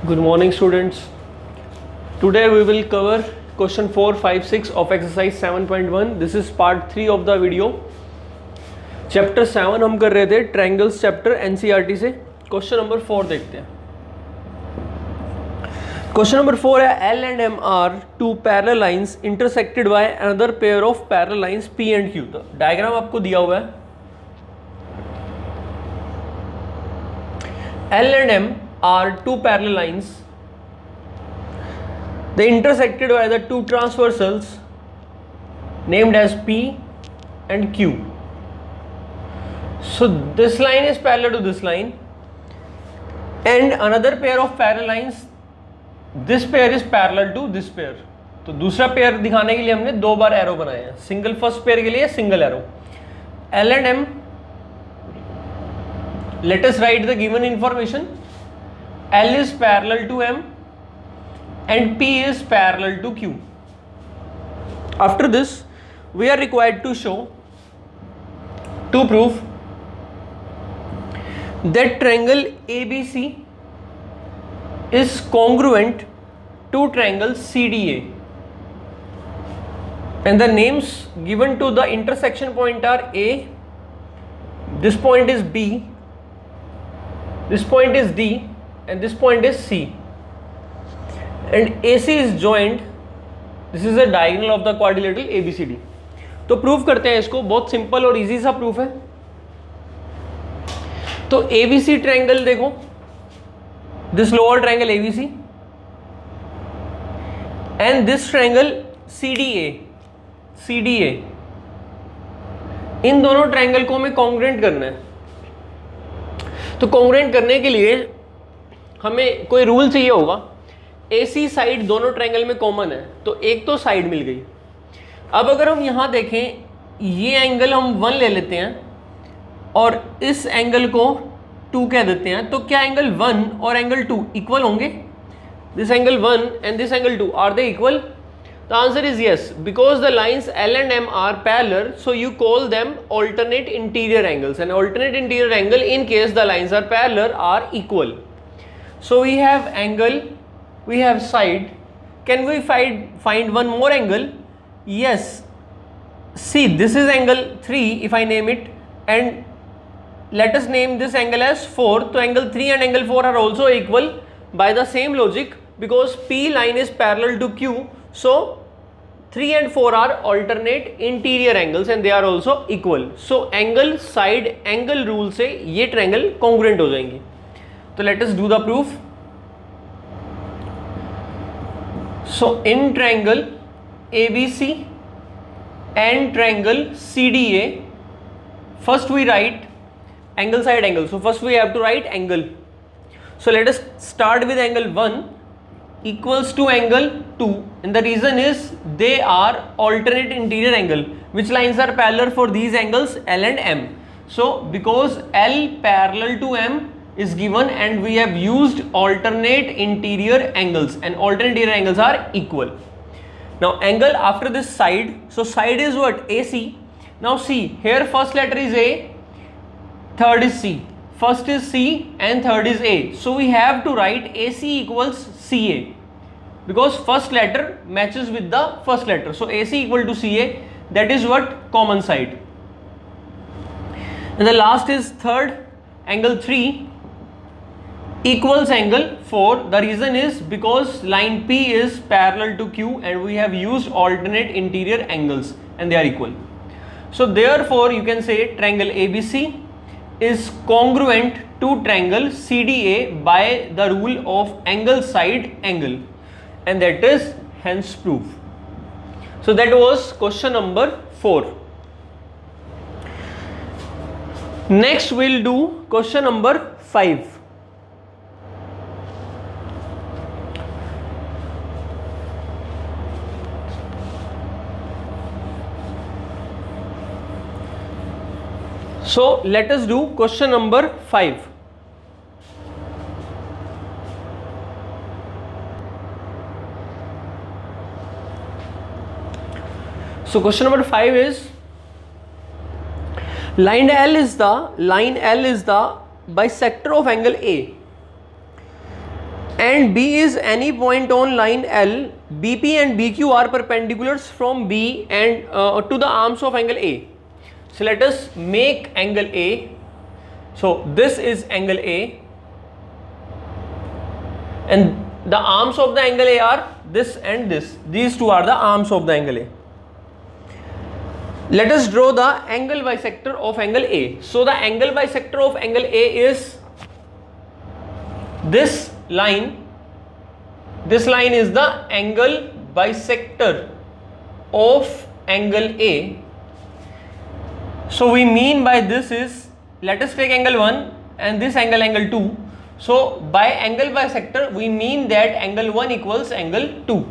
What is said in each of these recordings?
Good morning, students. Today we will cover question 4, 5, 6 of exercise 7.1. This is part 3 of the video. Chapter 7 हम कर रहे थे triangles chapter NCERT से. Question number 4 देखते हैं. Question number 4 है L and M are two parallel lines intersected by another pair of parallel lines P and Q. तो diagram आपको दिया हुआ है. L and M are two parallel lines. They intersected by the two transversals named as P and Q. So this line is parallel to this line, and another pair of parallel lines, this pair is parallel to this pair. तो दूसरा pair दिखाने के लिए हमने दो बार arrow बनाए हैं. Single first pair के लिए single arrow. L and M, let us write the given information. L is parallel to M and P is parallel to Q. After this, we are required to show, to prove that triangle ABC is congruent to triangle CDA, and the names given to the intersection point are A, this point is B, this point is D, and this point is C, and AC is joined. This is a diagonal of the quadrilateral ABCD. तो proof करते हैं इसको. बहुत simple और easy सा proof है. तो ABC triangle देखो, this lower triangle ABC and this triangle CDA, इन दोनों ट्रायंगल को हमें कॉन्ग्रुएंट करना है. तो कॉन्ग्रुएंट करने के लिए हमें कोई रूल चाहिए होगा. AC साइड दोनों ट्रायंगल में कॉमन है, तो एक तो साइड मिल गई. अब अगर हम यहाँ देखें, ये एंगल हम 1 ले लेते हैं और इस एंगल को 2 कह देते हैं, तो क्या एंगल 1 और एंगल 2 इक्वल होंगे? This angle 1 and this angle 2, are they equal? The answer is yes, because the lines L and M are parallel, so you call them alternate interior angles, and alternate interior angle in case the lines are parallel are equal. So we have angle, we have side. Can we find one more angle? Yes. See, this is angle 3 if I name it, and let us name this angle as 4. So angle 3 and angle 4 are also equal by the same logic, because P line is parallel to Q. So 3 and 4 are alternate interior angles and they are also equal. So angle side angle rule से ये triangle congruent हो जाएंगे. तो let us do the proof. So in triangle ABC and triangle CDA, first we write angle side angle. So first we have to write angle. So let us start with angle 1 equals to angle 2, and the reason is they are alternate interior angle. Which lines are parallel for these angles? L and M. So because L parallel to M is given, and we have used alternate interior angles, and alternate interior angles are equal. Now angle after this side, so side is what? AC. Now see, here first letter is A, third is C, first is C and third is A. So we have to write AC equals CA, because first letter matches with the first letter. So AC equal to CA, that is what? Common side. And the last is third, angle 3 equals angle 4. The reason is because line P is parallel to Q, and we have used alternate interior angles and they are equal. So therefore you can say triangle ABC is congruent to triangle CDA by the rule of angle side angle, and that is hence proof. So that was question number 4. Next we'll do question number 5. So let us do question number 5. So question number 5 is line L is the bisector of angle A. and B is any point on line L, BP and BQ are perpendiculars from B and to the arms of angle A. So let us make angle A. So this is angle A and the arms of the angle A are this and this. These two are the arms of the angle A. Let us draw the angle bisector of angle A. So the angle bisector of angle A is this line. This line is the angle bisector of angle A. So we mean by this is, let us take angle 1 and this angle 2. So by angle bisector we mean that angle 1 equals angle 2.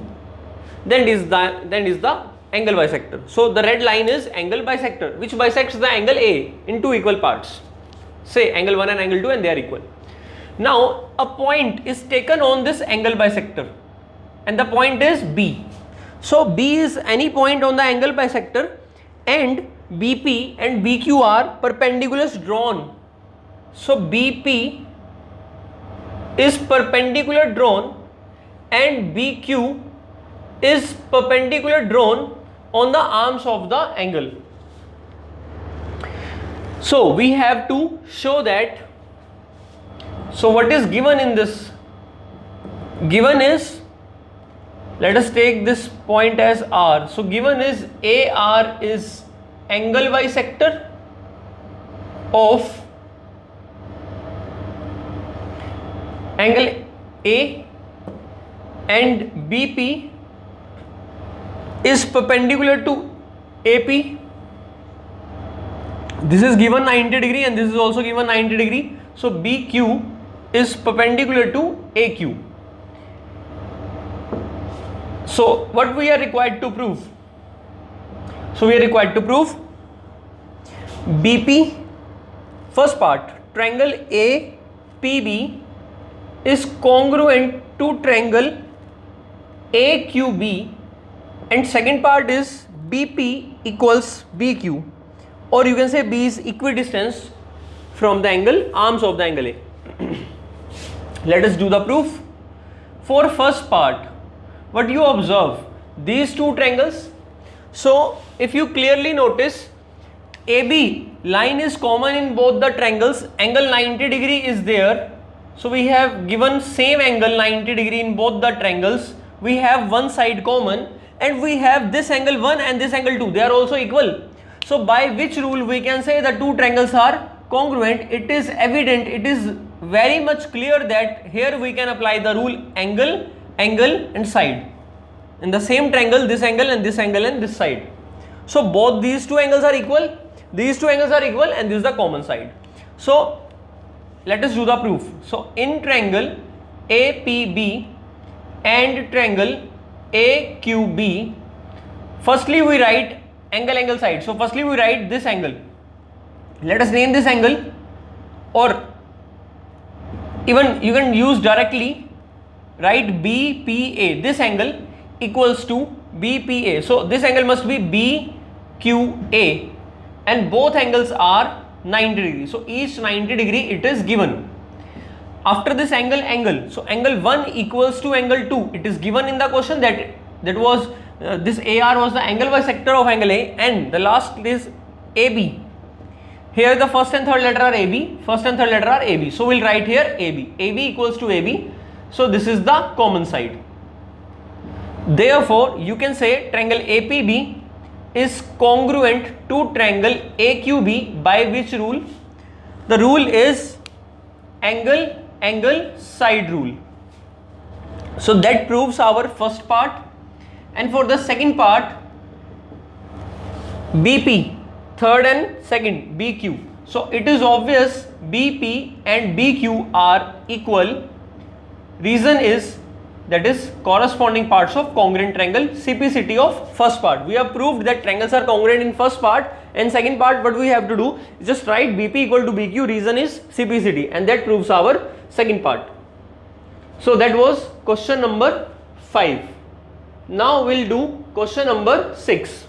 Then is the angle bisector. So the red line is angle bisector which bisects the angle A in two equal parts. Say angle 1 and angle 2 and they are equal. Now a point is taken on this angle bisector and the point is B. So B is any point on the angle bisector and BP and BQ are perpendiculars drawn. So BP is perpendicular drawn and BQ is perpendicular drawn on the arms of the angle. So we have to show that. So what is given in this? Given is, let us take this point as R. So given is AR is angle bisector of angle A and BP is perpendicular to AP. This is given 90 degree and this is also given 90 degree. So BQ is perpendicular to AQ. So what we are required to prove? So we are required to prove BP, first part, triangle APB is congruent to triangle AQB, and second part is BP equals BQ, or you can say B is equidistant from the angle, arms of the angle A. Let us do the proof. For first part, what you observe, these two triangles. So if you clearly notice, AB line is common in both the triangles, angle 90 degree is there. So we have given same angle 90 degree in both the triangles. We have one side common and we have this angle 1 and this angle 2, they are also equal. So by which rule we can say the two triangles are congruent? It is evident, it is very much clear that here we can apply the rule angle, angle and side. In the same triangle, this angle and this angle and this side. So both these two angles are equal, these two angles are equal and this is the common side. So let us do the proof. So in triangle APB and triangle AQB, firstly we write angle, angle, side. So firstly we write this angle. Let us name this angle, or even you can use directly, write BPA. This angle equals to BPA. So this angle must be BQA and both angles are 90 degree. So each 90 degree it is given. After this angle, angle. So angle 1 equals to angle 2. It is given in the question that was this AR was the angle bisector of angle A, and the last is AB. Here the first and third letter are AB, first and third letter are AB. So we'll write here AB. AB equals to AB. So this is the common side. Therefore, you can say triangle APB is congruent to triangle AQB by which rule? The rule is angle, angle, side rule. So that proves our first part. And for the second part, BP, third and second, BQ. So it is obvious BP and BQ are equal. Reason is, that is corresponding parts of congruent triangle, CPCT of first part. We have proved that triangles are congruent in first part, and second part what we have to do is just write BP equal to BQ, reason is CPCT, and that proves our second part. So that was question number 5. Now we'll do question number 6.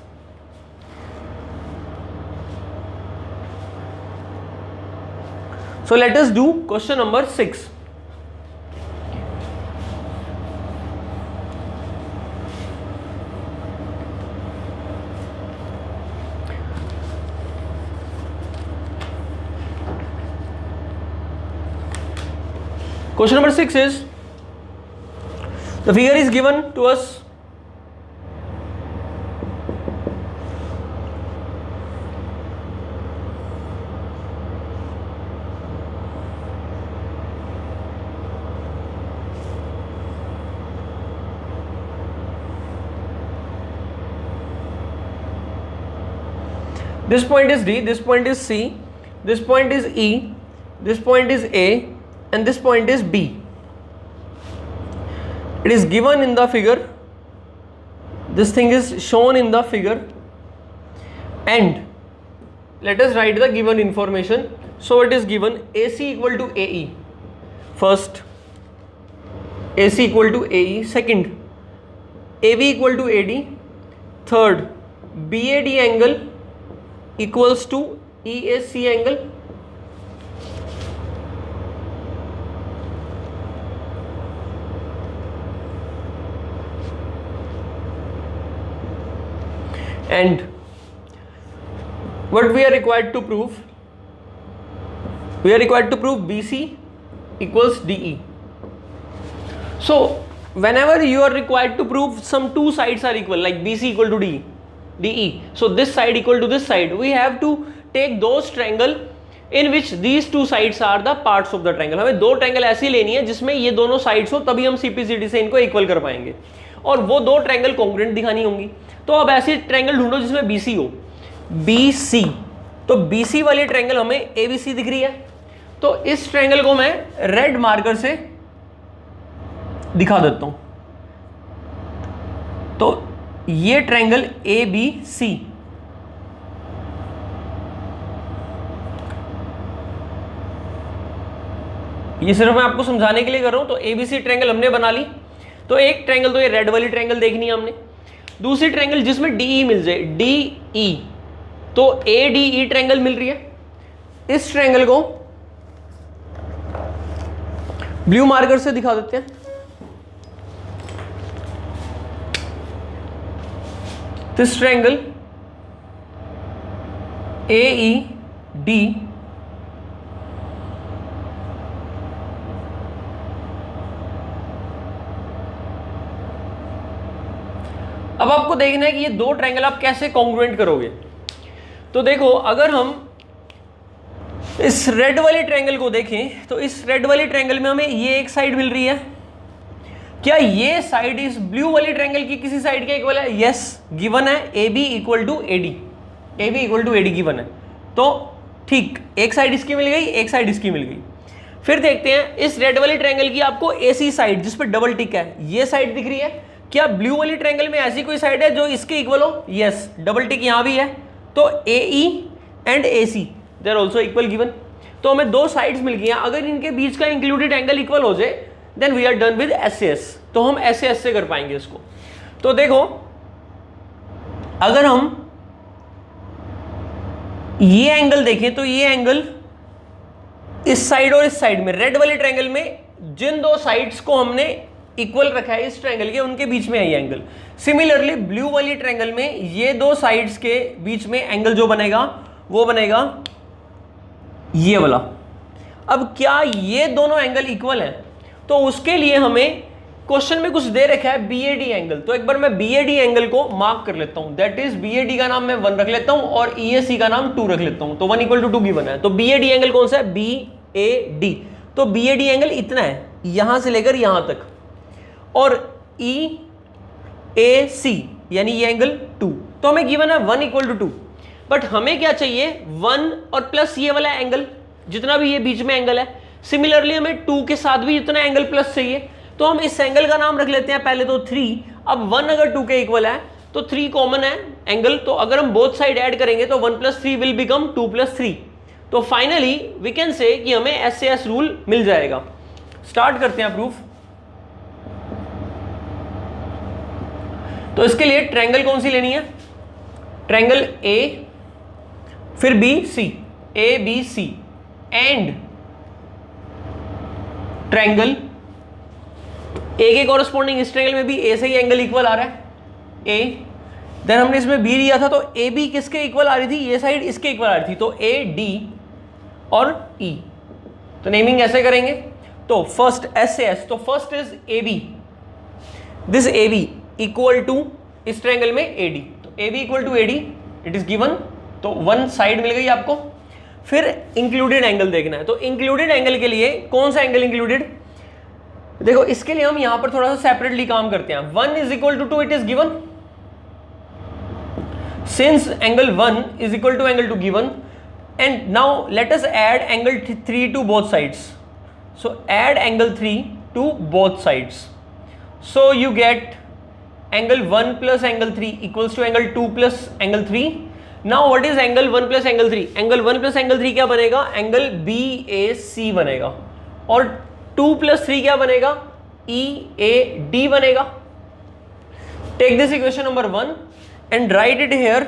So let us do question number 6. Question number 6 is, the figure is given to us. This point is D, this point is C, this point is E, this point is A, and this point is B. It is given in the figure. This thing is shown in the figure, and let us write the given information. So it is given AC equal to AE. First, AC equal to AE. Second, AB equal to AD. Third, BAD angle equals to EAC angle. And what we are required to prove? We are required to prove BC equals DE. So whenever you are required to prove some two sides are equal, like BC equal to DE, so this side equal to this side, we have to take those triangle in which these two sides are the parts of the triangle. हमें दो triangle ऐसी लेनी है जिसमें ये दोनों sides हो, तभी हम CPCD से इनको इक्वल कर पाएंगे, और वो दो ट्रायंगल कॉन्ग्रुएंट दिखानी होंगी. तो अब ऐसी ट्रायंगल ढूंढो जिसमें BC हो. BC, तो BC वाली ट्रायंगल हमें ABC दिख रही है, तो इस ट्रायंगल को मैं रेड मार्कर से दिखा देता हूं. तो ये ट्रायंगल ABC, ये सिर्फ मैं आपको समझाने के लिए कर रहा हूं. तो ABC ट्रायंगल हमने बना ली. तो एक ट्रायंगल तो ये रेड वाली ट्रायंगल देखनी है हमने. दूसरी ट्रायंगल जिसमें DE मिल जाए, DE, तो ADE ट्रायंगल मिल रही है. इस ट्रायंगल को ब्लू मार्कर से दिखा देते हैं. दिस ट्रायंगल AED अब आपको देखना है कि ये दो ट्रायंगल आप कैसे कॉन्ग्रुएंट करोगे. तो देखो, अगर हम इस रेड वाले ट्रायंगल को देखें तो इस रेड वाले ट्रायंगल में हमें ये एक साइड मिल रही है. क्या ये साइड इस ब्लू वाली ट्रायंगल की किसी साइड के इक्वल है? यस, गिवन है. AB equal to AD, AB equal to AD given है. तो ठीक, एक साइड इसकी मिल गई, एक साइड इसकी मिल गई. फिर देखते हैं इस रेड वाली ट्रायंगल की आपको AC साइड, जिस पर डबल टिक है, ये साइड दिख रही है. क्या ब्लू वाली ट्रायंगल में ऐसी कोई साइड है जो इसके इक्वल हो? यस, डबल टिक यहां भी है. तो AE and AC they are also equal given. तो हमें दो साइड्स मिल गई हैं. अगर इनके बीच का इंक्लूडेड एंगल इक्वल हो जाए then we are done with SAS. तो हम SAS से कर पाएंगे इसको. तो देखो, अगर हम ये एंगल देखें तो ये एंगल इस साइड और इस साइड में, रेड वाले ट्रायंगल में जिन दो साइड्स को हमने इक्वल रखा है इस ट्रायंगल के, उनके बीच में है ये एंगल. सिमिलरली ब्लू वाली ट्रायंगल में ये दो साइड्स के बीच में एंगल जो बनेगा वो बनेगा ये वाला. अब क्या ये दोनों एंगल इक्वल हैं? तो उसके लिए हमें क्वेश्चन में कुछ दे रखा है BAD एंगल. तो एक बार मैं BAD एंगल को मार्क कर लेता हूं. दैट इज BAD का नाम मैं 1 रख लेता हूं और EAC का नाम 2 रख लेता हूं. तो 1 इक्वल टू 2 गिवन है. तो BAD एंगल कौन सा है? BAD. तो BAD एंगल इतना है, यहां से लेकर यहां तक. और EAC यानी ये एंगल 2. तो हमें गिवन है 1 इक्वल टू 2. बट हमें क्या चाहिए? 1 और प्लस ये वाला एंगल, जितना भी ये बीच में एंगल है. सिमिलरली हमें 2 के साथ भी इतना एंगल प्लस चाहिए. तो हम इस एंगल का नाम रख लेते हैं पहले तो 3. अब 1 अगर 2 के इक्वल है तो 3 कॉमन है एंगल. तो अगर हम बोथ साइड ऐड करेंगे तो 1 + 3 विल बिकम 2 + 3. तो फाइनली वी कैन से कि हमें SAS रूल मिल जाएगा. स्टार्ट करते हैं प्रूफ. तो इसके लिए ट्रायंगल कौन सी लेनी है? ट्रायंगल A, फिर BC, ABC and triangle A के कॉरेस्पॉन्डिंग इस ट्रायंगल में भी A से ही एंगल इक्वल आ रहा है, A. देन हमने इसमें B लिया था तो AB किसके इक्वल आ रही थी? ये साइड इसके इक्वल आ रही थी. तो AD और E. तो नेमिंग ऐसे करेंगे. तो फर्स्ट एस से एस, तो first is A B, this A B equal to इस ट्रायंगल में ए डी, तो A B equal to A D it is given, तो वन साइड मिल गई आपको। फिर इंक्लूडेड एंगल देखना है, तो इंक्लूडेड एंगल के लिए कौन सा एंगल इंक्लूडेड, देखो इसके लिए हम यहां पर थोड़ा सा सेपरेटली काम करते हैं। 1 is equal to 2 it is given, since angle 1 is equal to angle 2 given, and now let us add angle 3 to both sides, so add angle 3 to both sides, so you get angle 1 plus angle 3 equals to angle 2 plus angle 3। Now what is angle 1 plus angle 3, angle 1 plus angle 3 क्या बनेगा, angle BAC बनेगा, और 2 plus 3 क्या बनेगा, EAD बनेगा। Take this equation number 1 and write it here,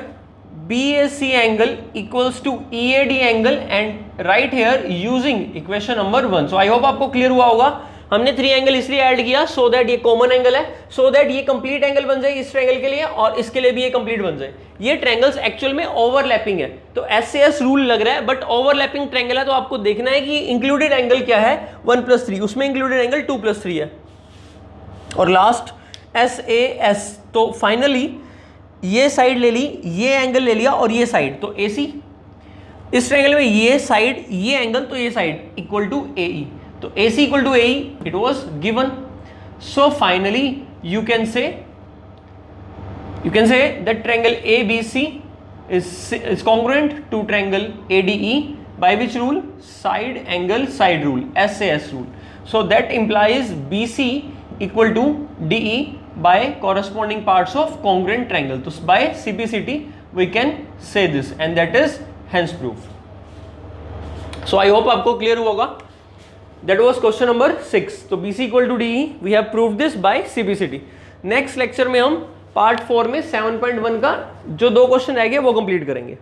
BAC angle equals to EAD angle, and write here using equation number 1। So I hope आपको clear हुआ होगा। हमने 3 एंगल इसलिए ऐड किया सो दैट ये कॉमन एंगल है, so that ये complete angle बन जाए इस ट्रायंगल के लिए, और इसके लिए भी ये कंप्लीट बन जाए। ये ट्रायंगल्स एक्चुअल में ओवरलैपिंग है, तो एस से एस रूल लग रहा है, बट ओवरलैपिंग ट्रायंगल है, तो आपको देखना है कि इंक्लूडेड एंगल क्या है, 1 प्लस 3, उसमें इंक्लूडेड एंगल 2 प्लस 3 है। और लास्ट SAS, तो फाइनली ये साइड ले ली, ये एंगल ले लिया, और ये साइड, तो AC इस ट्रायंगल में ये साइड, ये एंगल, तो ये साइड इक्वल टू AE, तो AC equal to AE it was given. So finally you can say that triangle ABC is congruent to triangle ADE by which rule, side angle side rule, SAS rule. So that implies BC equal to DE by corresponding parts of congruent triangle. So by CPCT we can say this, and that is hence proof. So I hope आपको clear हुआ होगा। That was question number 6. तो BC equal to DE we have proved this by CPCT. Next lecture में हम part 4 में 7.1 का जो 2 question रह गए वो कंप्लीट करेंगे।